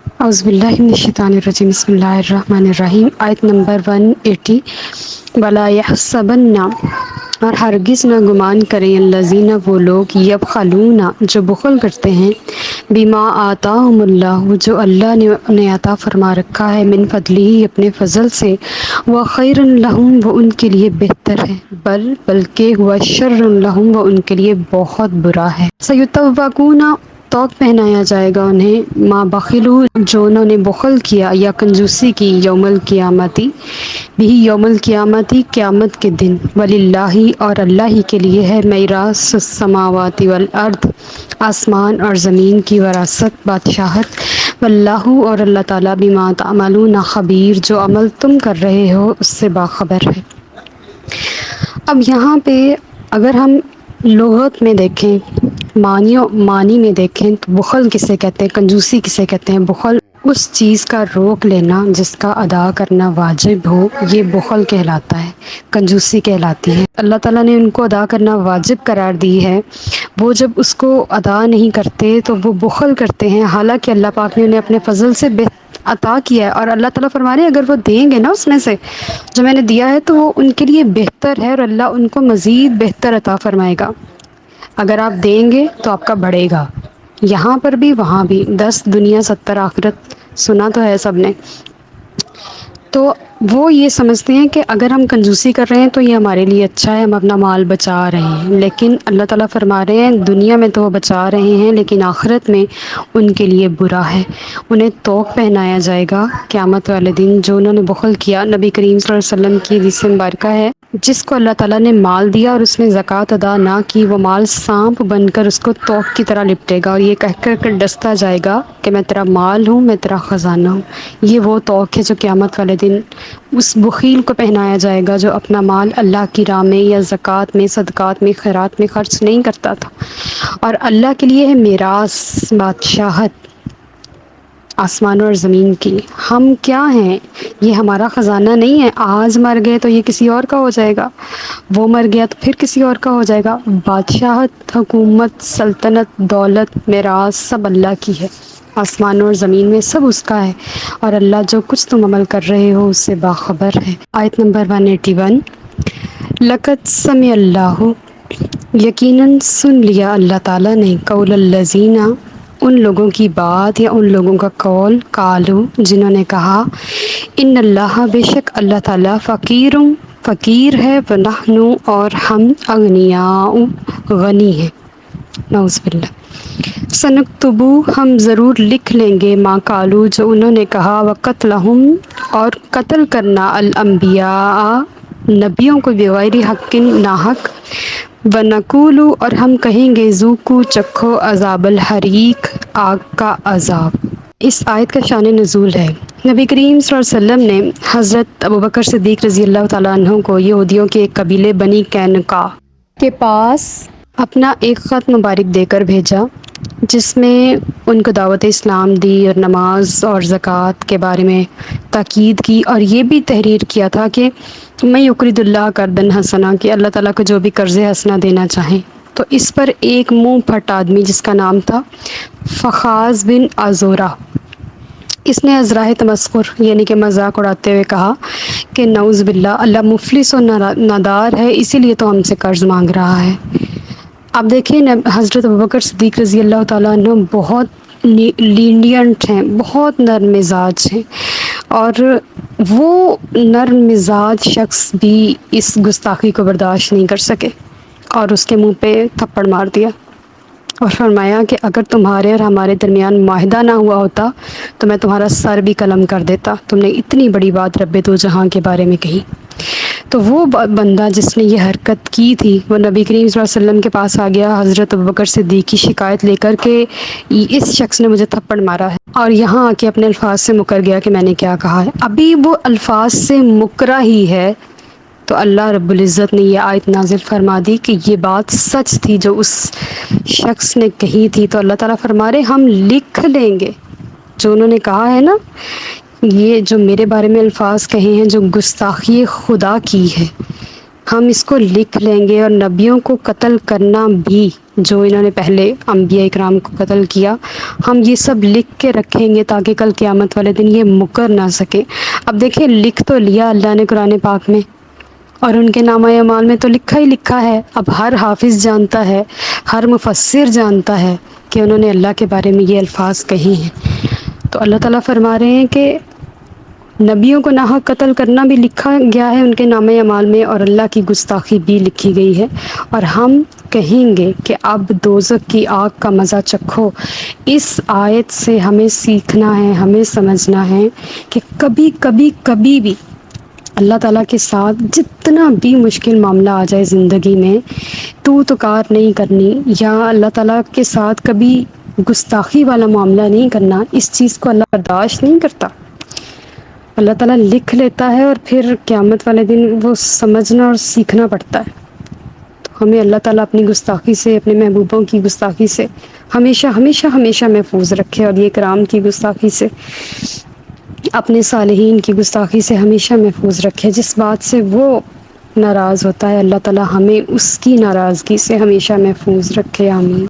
اعوذ باللہ من الشیطان الرجیم بسم اللہ الرحمن الرحیم آیت نمبر 180 ولا یحسبن اور ہرگز نہ گمان کریں الذین وہ لوگ یبخلون جو بخل کرتے ہیں بما آتاہم اللہ جو اللہ نے انہیں عطا فرما رکھا ہے من فضلہ اپنے فضل سے وخیر لہم وہ ان کے لیے بہتر ہے بلکہ ہوا شر لہم وہ ان کے لیے بہت برا ہے سیطوقون توق پہنایا جائے گا انہیں ما بخلو جو انہوں نے بخل کیا یا کنجوسی کی یوم القیامتی بھی یوم القیامتی قیامت کے دن وللہ اور اللہ ہی کے لیے ہے میراث السماوات والارض آسمان اور زمین کی وراثت بادشاہت واللہ اور اللہ تعالیٰ بما تعملون خبیر جو عمل تم کر رہے ہو اس سے باخبر ہے۔ اب یہاں پہ اگر ہم لغت میں دیکھیں معنی میں دیکھیں تو بخل کسے کہتے ہیں، کنجوسی کسے کہتے ہیں؟ بخل اس چیز کا روک لینا جس کا ادا کرنا واجب ہو، یہ بخل کہلاتا ہے، کنجوسی کہلاتی ہے۔ اللہ تعالیٰ نے ان کو ادا کرنا واجب قرار دی ہے، وہ جب اس کو ادا نہیں کرتے تو وہ بخل کرتے ہیں، حالانکہ اللہ پاک نے انہیں اپنے فضل سے عطا کیا ہے، اور اللہ تعالیٰ فرما رہے ہیں اگر وہ دیں گے نا اس میں سے جو میں نے دیا ہے تو وہ ان کے لیے بہتر ہے، اور اللہ ان کو مزید بہتر عطا فرمائے گا۔ اگر آپ دیں گے تو آپ کا بڑھے گا، یہاں پر بھی وہاں بھی، 10 دنیا 70 آخرت، سنا تو ہے سب نے۔ تو وہ یہ سمجھتے ہیں کہ اگر ہم کنجوسی کر رہے ہیں تو یہ ہمارے لیے اچھا ہے، ہم اپنا مال بچا رہے ہیں، لیکن اللہ تعالیٰ فرما رہے ہیں دنیا میں تو وہ بچا رہے ہیں لیکن آخرت میں ان کے لیے برا ہے، انہیں طوق پہنایا جائے گا قیامت والے دن جو انہوں نے بخل کیا۔ نبی کریم صلی اللہ علیہ وسلم کی حدیث مبارکہ ہے جس کو اللہ تعالیٰ نے مال دیا اور اس نے زکوٰۃ ادا نہ کی، وہ مال سانپ بن کر اس کو طوق کی طرح لپٹے گا اور یہ کہہ کر ڈستا جائے گا کہ میں تیرا مال ہوں، میں تیرا خزانہ ہوں۔ یہ وہ طوق ہے جو قیامت والے دن اس بخیل کو پہنایا جائے گا جو اپنا مال اللہ کی راہ میں یا زکوٰۃ میں، صدقات میں، خیرات میں خرچ نہیں کرتا تھا۔ اور اللہ کے لیے ہے میراث، بادشاہت آسمانوں اور زمین کی۔ ہم کیا ہیں؟ یہ ہمارا خزانہ نہیں ہے، آج مر گئے تو یہ کسی اور کا ہو جائے گا، وہ مر گیا تو پھر کسی اور کا ہو جائے گا۔ بادشاہت، حکومت، سلطنت، دولت، میراث سب اللہ کی ہے، آسمانوں اور زمین میں سب اس کا ہے، اور اللہ جو کچھ تم عمل کر رہے ہو اس سے باخبر ہے۔ آیت نمبر 181 لقد سمع اللہ یقیناً سن لیا اللہ تعالیٰ نے قول الذین ان لوگوں کی بات یا ان لوگوں کا قول قالو جنہوں نے کہا ان اللہ بے شک اللہ تعالیٰ فقیر ہے ونحن اور ہم اغنیاء غنی ہیں، نعوذ باللہ۔ سنکتبو ہم ضرور لکھ لیں گے ما قالو جو انہوں نے کہا وقتلہم اور قتل کرنا الانبیاء نبیوں کو بغیر حق ناحق ونقول اور ہم کہیں گے ذوقوا چکھو عذاب الحریق آگ کا عذاب۔ اس آیت کا شان نزول ہے، نبی کریم صلی اللہ علیہ وسلم نے حضرت ابوبکر صدیق رضی اللہ تعالیٰ عنہ کو یہودیوں کے ایک قبیلے بنی قینقاع کے پاس اپنا ایک خط مبارک دے کر بھیجا جس میں ان کو دعوت اسلام دی اور نماز اور زکوٰۃ کے بارے میں تاکید کی، اور یہ بھی تحریر کیا تھا کہ میں یقرض اللہ قرضا حسنا کہ اللہ تعالیٰ کو جو بھی قرض حسنا دینا چاہیں۔ تو اس پر ایک منہ پھٹ آدمی جس کا نام تھا فخاذ بن عزورہ، اس نے ازراہ تمسخر یعنی کہ مذاق اڑاتے ہوئے کہا کہ نعوذ باللہ اللہ مفلس و نادار ہے، اسی لیے تو ہم سے قرض مانگ رہا ہے۔ آپ دیکھیں حضرت ابوبکر صدیق رضی اللہ تعالیٰ عنہ بہت لینڈینٹ ہیں، بہت نرم مزاج ہیں، اور وہ نرم مزاج شخص بھی اس گستاخی کو برداشت نہیں کر سکے اور اس کے منہ پہ تھپڑ مار دیا اور فرمایا کہ اگر تمہارے اور ہمارے درمیان معاہدہ نہ ہوا ہوتا تو میں تمہارا سر بھی قلم کر دیتا، تم نے اتنی بڑی بات رب دو جہاں کے بارے میں کہی۔ تو وہ بندہ جس نے یہ حرکت کی تھی وہ نبی کریم صلی اللہ علیہ وسلم کے پاس آ گیا حضرت ابوبکر صدیق کی شکایت لے کر کہ اس شخص نے مجھے تھپڑ مارا ہے، اور یہاں آ کے اپنے الفاظ سے مکر گیا کہ میں نے کیا کہا ہے۔ ابھی وہ الفاظ سے مکرا ہی ہے تو اللہ رب العزت نے یہ آیت نازل فرما دی کہ یہ بات سچ تھی جو اس شخص نے کہی تھی، تو اللہ تعالیٰ فرما رہے ہم لکھ لیں گے جو انہوں نے کہا ہے نا، یہ جو میرے بارے میں الفاظ کہے ہیں جو گستاخی خدا کی ہے، ہم اس کو لکھ لیں گے، اور نبیوں کو قتل کرنا بھی، جو انہوں نے پہلے انبیاء اکرام کو قتل کیا، ہم یہ سب لکھ کے رکھیں گے تاکہ کل قیامت والے دن یہ مکر نہ سکے۔ اب دیکھیں، لکھ تو لیا اللہ نے قرآن پاک میں، اور ان کے نامہ اعمال میں تو لکھا ہی لکھا ہے۔ اب ہر حافظ جانتا ہے، ہر مفسر جانتا ہے کہ انہوں نے اللہ کے بارے میں یہ الفاظ کہے ہیں۔ تو اللہ تعالیٰ فرما رہے ہیں کہ نبیوں کو ناحق قتل کرنا بھی لکھا گیا ہے ان کے نامہ اعمال میں، اور اللہ کی گستاخی بھی لکھی گئی ہے۔ اور ہم کہیں گے کہ اب دوزخ کی آگ کا مزہ چکھو۔ اس آیت سے ہمیں سیکھنا ہے، ہمیں سمجھنا ہے کہ کبھی کبھی کبھی بھی اللہ تعالیٰ کے ساتھ جتنا بھی مشکل معاملہ آ جائے زندگی میں، تو کار نہیں کرنی، یا اللہ تعالیٰ کے ساتھ کبھی گستاخی والا معاملہ نہیں کرنا، اس چیز کو اللہ برداشت نہیں کرتا۔ اللہ تعالیٰ لکھ لیتا ہے، اور پھر قیامت والے دن وہ سمجھنا اور سیکھنا پڑتا ہے۔ تو ہمیں اللہ تعالیٰ اپنی گستاخی سے، اپنے محبوبوں کی گستاخی سے ہمیشہ ہمیشہ ہمیشہ محفوظ رکھے، اور یہ کرام کی گستاخی سے، اپنے صالحین کی گستاخی سے ہمیشہ محفوظ رکھے۔ جس بات سے وہ ناراض ہوتا ہے، اللہ تعالیٰ ہمیں اس کی ناراضگی سے ہمیشہ محفوظ رکھے، آمین۔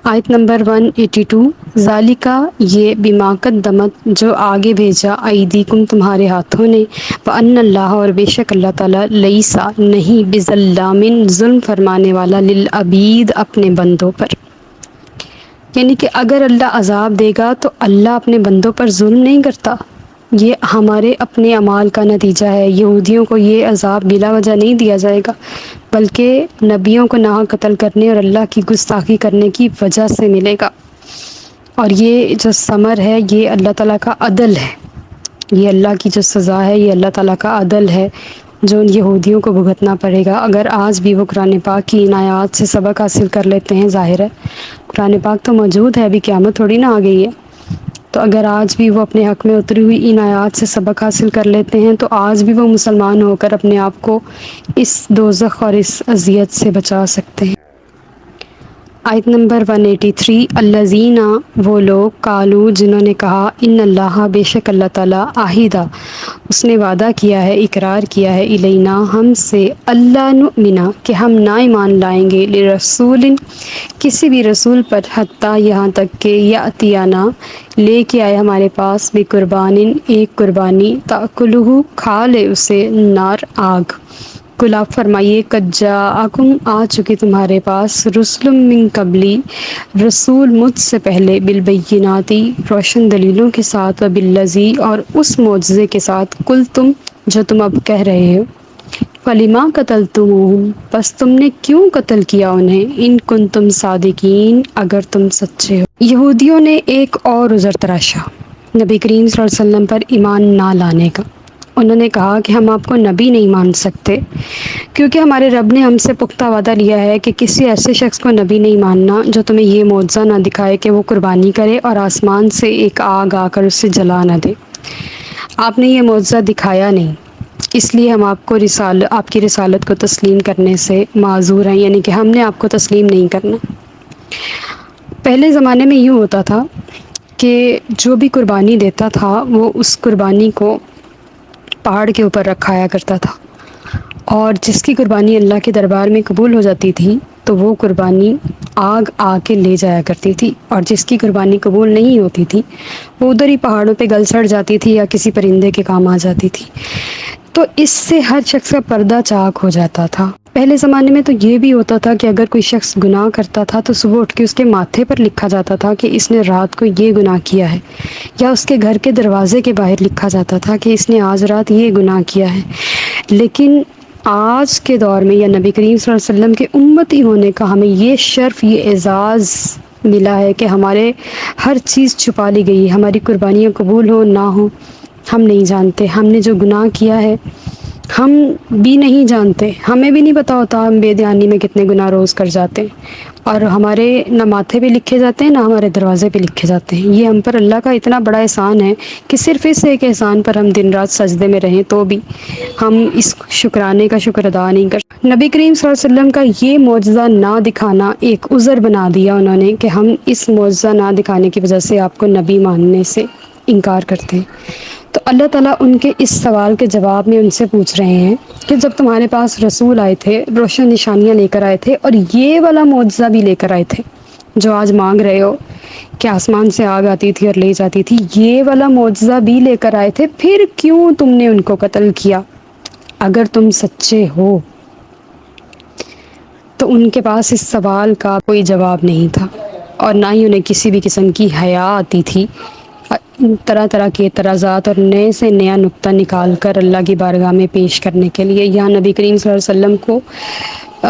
آیت نمبر 182، ذالکہ یہ بما قدمت جو آگے بھیجا، ایدیکم تمہارے ہاتھوں نے، وان اللہ اور بے شک اللہ تعالیٰ، لیسا نہیں، بظلام ظلم فرمانے والا، للعبید اپنے بندوں پر۔ یعنی کہ اگر اللہ عذاب دے گا تو اللہ اپنے بندوں پر ظلم نہیں کرتا، یہ ہمارے اپنے اعمال کا نتیجہ ہے۔ یہودیوں کو یہ عذاب بلا وجہ نہیں دیا جائے گا، بلکہ نبیوں کو ناحق قتل کرنے اور اللہ کی گستاخی کرنے کی وجہ سے ملے گا۔ اور یہ جو ثمر ہے، یہ اللہ تعالیٰ کا عدل ہے، یہ اللہ کی جو سزا ہے، یہ اللہ تعالیٰ کا عدل ہے جو ان یہودیوں کو بھگتنا پڑے گا۔ اگر آج بھی وہ قرآن پاک کی ان آیات سے سبق حاصل کر لیتے ہیں، ظاہر ہے قرآن پاک تو موجود ہے، ابھی قیامت تھوڑی نہ آ گئی ہے، تو اگر آج بھی وہ اپنے حق میں اتری ہوئی ان آیات سے سبق حاصل کر لیتے ہیں، تو آج بھی وہ مسلمان ہو کر اپنے آپ کو اس دوزخ اور اس اذیت سے بچا سکتے ہیں۔ آیت نمبر 183، الذین وہ لوگ، قالو جنہوں نے کہا، ان اللہ بے شک اللہ تعالیٰ، عہدہ اس نے وعدہ کیا ہے، اقرار کیا ہے، الینا ہم سے، اللہ نؤمنا کہ ہم نہ ایمان لائیں گے، لرسول کسی بھی رسول پر، حتیٰ یہاں تک کہ یاتینا لے کے آئے ہمارے پاس، بقربان ایک قربانی، تاکلہ کھا لے اسے، نار آگ۔ کل آپ فرمائیے، قد جاءکم آ چکے تمہارے پاس، رسل من قبلی رسول مجھ سے پہلے، بالبیناتی روشن دلیلوں کے ساتھ، وبالذی اور اس معجزے کے ساتھ، کل تم جو تم اب کہہ رہے ہو، فلما قتلتموہم پس تم نے کیوں قتل کیا انہیں، ان کنتم صادقین اگر تم سچے ہو۔ یہودیوں نے ایک اور عذر تراشا نبی کریم صلی اللہ علیہ وسلم پر ایمان نہ لانے کا۔ انہوں نے کہا کہ ہم آپ کو نبی نہیں مان سکتے، کیونکہ ہمارے رب نے ہم سے پختہ وعدہ لیا ہے کہ کسی ایسے شخص کو نبی نہیں ماننا جو تمہیں یہ معجزہ نہ دکھائے کہ وہ قربانی کرے اور آسمان سے ایک آگ آ کر اسے جلا نہ دے۔ آپ نے یہ معجزہ دکھایا نہیں، اس لیے ہم آپ کو آپ کی رسالت کو تسلیم کرنے سے معذور ہیں، یعنی کہ ہم نے آپ کو تسلیم نہیں کرنا۔ پہلے زمانے میں یوں ہوتا تھا کہ جو بھی قربانی دیتا تھا وہ اس قربانی کو پہاڑ کے اوپر رکھایا کرتا تھا، اور جس کی قربانی اللہ کے دربار میں قبول ہو جاتی تھی تو وہ قربانی آگ آ کے لے جایا کرتی تھی، اور جس کی قربانی قبول نہیں ہوتی تھی وہ ادھر ہی پہاڑوں پہ گل سڑ جاتی تھی یا کسی پرندے کے کام آ جاتی تھی۔ تو اس سے ہر شخص کا پردہ چاک ہو جاتا تھا۔ پہلے زمانے میں تو یہ بھی ہوتا تھا کہ اگر کوئی شخص گناہ کرتا تھا تو صبح اٹھ کے اس کے ماتھے پر لکھا جاتا تھا کہ اس نے رات کو یہ گناہ کیا ہے، یا اس کے گھر کے دروازے کے باہر لکھا جاتا تھا کہ اس نے آج رات یہ گناہ کیا ہے۔ لیکن آج کے دور میں، یا نبی کریم صلی اللہ علیہ وسلم کے امتی ہونے کا ہمیں یہ شرف، یہ اعزاز ملا ہے کہ ہمارے ہر چیز چھپا لی گئی، ہماری قربانیاں قبول ہو نہ ہو ہم نہیں جانتے، ہم نے جو گناہ کیا ہے ہم بھی نہیں جانتے، ہمیں بھی نہیں پتہ ہوتا ہم بے دھیانی میں کتنے گناہ روز کر جاتے ہیں، اور ہمارے نہ ماتھے پہ لکھے جاتے ہیں نہ ہمارے دروازے پہ لکھے جاتے ہیں۔ یہ ہم پر اللہ کا اتنا بڑا احسان ہے کہ صرف اس ایک احسان پر ہم دن رات سجدے میں رہیں تو بھی ہم اس شکرانے کا شکر ادا نہیں کر سکتے۔ نبی کریم صلی اللہ علیہ وسلم کا یہ معجزہ نہ دکھانا ایک عذر بنا دیا انہوں نے کہ ہم اس معجزہ نہ دکھانے کی وجہ سے آپ کو نبی ماننے سے انکار کرتے ہیں۔ تو اللہ تعالیٰ ان کے اس سوال کے جواب میں ان سے پوچھ رہے ہیں کہ جب تمہارے پاس رسول آئے تھے، روشن نشانیاں لے کر آئے تھے، اور یہ والا معجزہ بھی لے کر آئے تھے جو آج مانگ رہے ہو کہ آسمان سے آگ آتی تھی اور لے جاتی تھی، یہ والا معجزہ بھی لے کر آئے تھے، پھر کیوں تم نے ان کو قتل کیا؟ اگر تم سچے ہو تو ان کے پاس اس سوال کا کوئی جواب نہیں تھا، اور نہ ہی انہیں کسی بھی قسم کی حیا آتی تھی طرح طرح کے اعتراضات اور نئے سے نیا نقطہ نکال کر اللہ کی بارگاہ میں پیش کرنے کے لیے، یہاں نبی کریم صلی اللہ علیہ وسلم کو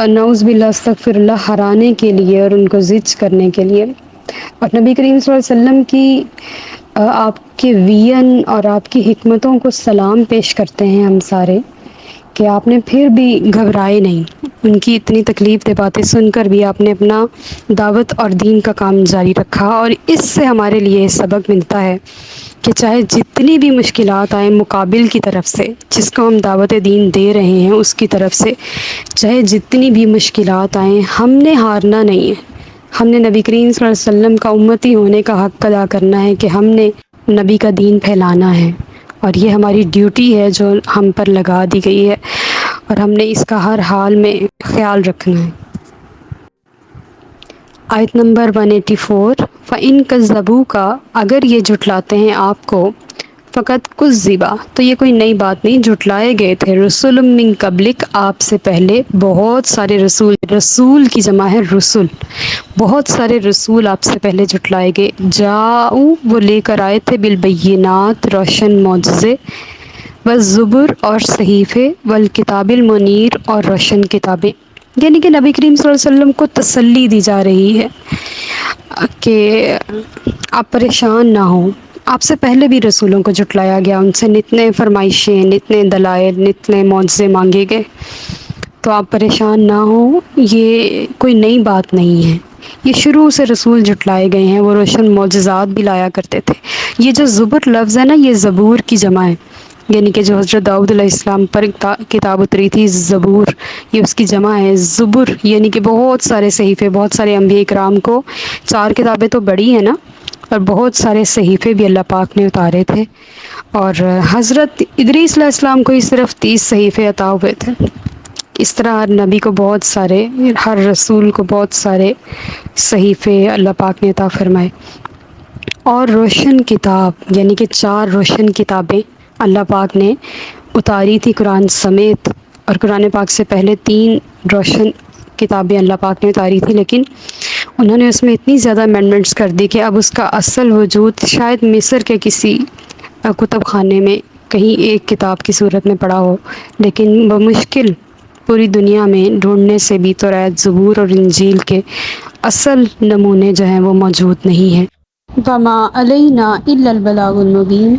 نعوذ باللہ استغفر اللہ ہرانے کے لیے اور ان کو زج کرنے کے لیے، اور نبی کریم صلی اللہ علیہ وسلم کی آپ کے وین اور آپ کی حکمتوں کو سلام پیش کرتے ہیں ہم سارے، کہ آپ نے پھر بھی گھبرائے نہیں، ان کی اتنی تکلیف دہ باتیں سن کر بھی آپ نے اپنا دعوت اور دین کا کام جاری رکھا، اور اس سے ہمارے لیے سبق ملتا ہے کہ چاہے جتنی بھی مشکلات آئیں مقابل کی طرف سے، جس کو ہم دعوت دین دے رہے ہیں اس کی طرف سے، چاہے جتنی بھی مشکلات آئیں ہم نے ہارنا نہیں ہے، ہم نے نبی کریم صلی اللہ علیہ وسلم کا امتی ہونے کا حق ادا کرنا ہے کہ ہم نے نبی کا دین پھیلانا ہے، اور یہ ہماری ڈیوٹی ہے جو ہم پر لگا دی گئی ہے، اور ہم نے اس کا ہر حال میں خیال رکھنا ہے۔ آیت نمبر 184، فَإِن كَذَّبُوكَ، اگر یہ جھٹلاتے ہیں آپ کو، فقط كُذِّبَ، تو یہ کوئی نئی بات نہیں، جھٹلائے گئے تھے، رسول من قبلک، آپ سے پہلے بہت سارے رسول، رسول کی جمع ہے رسل، بہت سارے رسول آپ سے پہلے جھٹلائے گئے، جاؤ، وہ لے کر آئے تھے، بالبینات، روشن معجزے، والزبر، اور صحیفے، والکتاب المنیر، اور روشن کتابیں، یعنی کہ نبی کریم صلی اللہ علیہ وسلم کو تسلی دی جا رہی ہے کہ آپ پریشان نہ ہوں، آپ سے پہلے بھی رسولوں کو جھٹلایا گیا، ان سے نتنے فرمائشیں، نتنے دلائل، نتنے معجزے مانگے گئے، تو آپ پریشان نہ ہوں، یہ کوئی نئی بات نہیں ہے، یہ شروع سے رسول جھٹلائے گئے ہیں، وہ روشن معجزات بھی لایا کرتے تھے۔ یہ جو زبر لفظ ہے نا، یہ زبور کی جمع ہے، یعنی کہ جو حضرت داؤد علیہ السلام پر کتاب اتری تھی زبور، یہ اس کی جمع ہے زبر، یعنی کہ بہت سارے صحیفے، بہت سارے انبیاء کرام کو 4 کتابیں تو بڑی ہیں نا، اور بہت سارے صحیفے بھی اللہ پاک نے اتارے تھے، اور حضرت ادریس علیہ السلام کو ہی صرف 30 صحیفے عطا ہوئے تھے، اس طرح ہر نبی کو بہت سارے، ہر رسول کو بہت سارے صحیفے اللہ پاک نے عطا فرمائے، اور روشن کتاب، یعنی کہ 4 روشن کتابیں اللہ پاک نے اتاری تھی قرآن سمیت، اور قرآن پاک سے پہلے 3 روشن کتابیں اللہ پاک نے اتاری تھی، لیکن انہوں نے اس میں اتنی زیادہ امینڈمنٹس کر دی کہ اب اس کا اصل وجود شاید مصر کے کسی کتب خانے میں کہیں ایک کتاب کی صورت میں پڑا ہو، لیکن بمشکل پوری دنیا میں ڈھونڈنے سے بھی توریت، زبور اور انجیل کے اصل نمونے جو ہیں وہ موجود نہیں ہیں۔ وَمَا عَلَيْنَا إِلَّا الْبَلَاغُ الْمُبِينُ،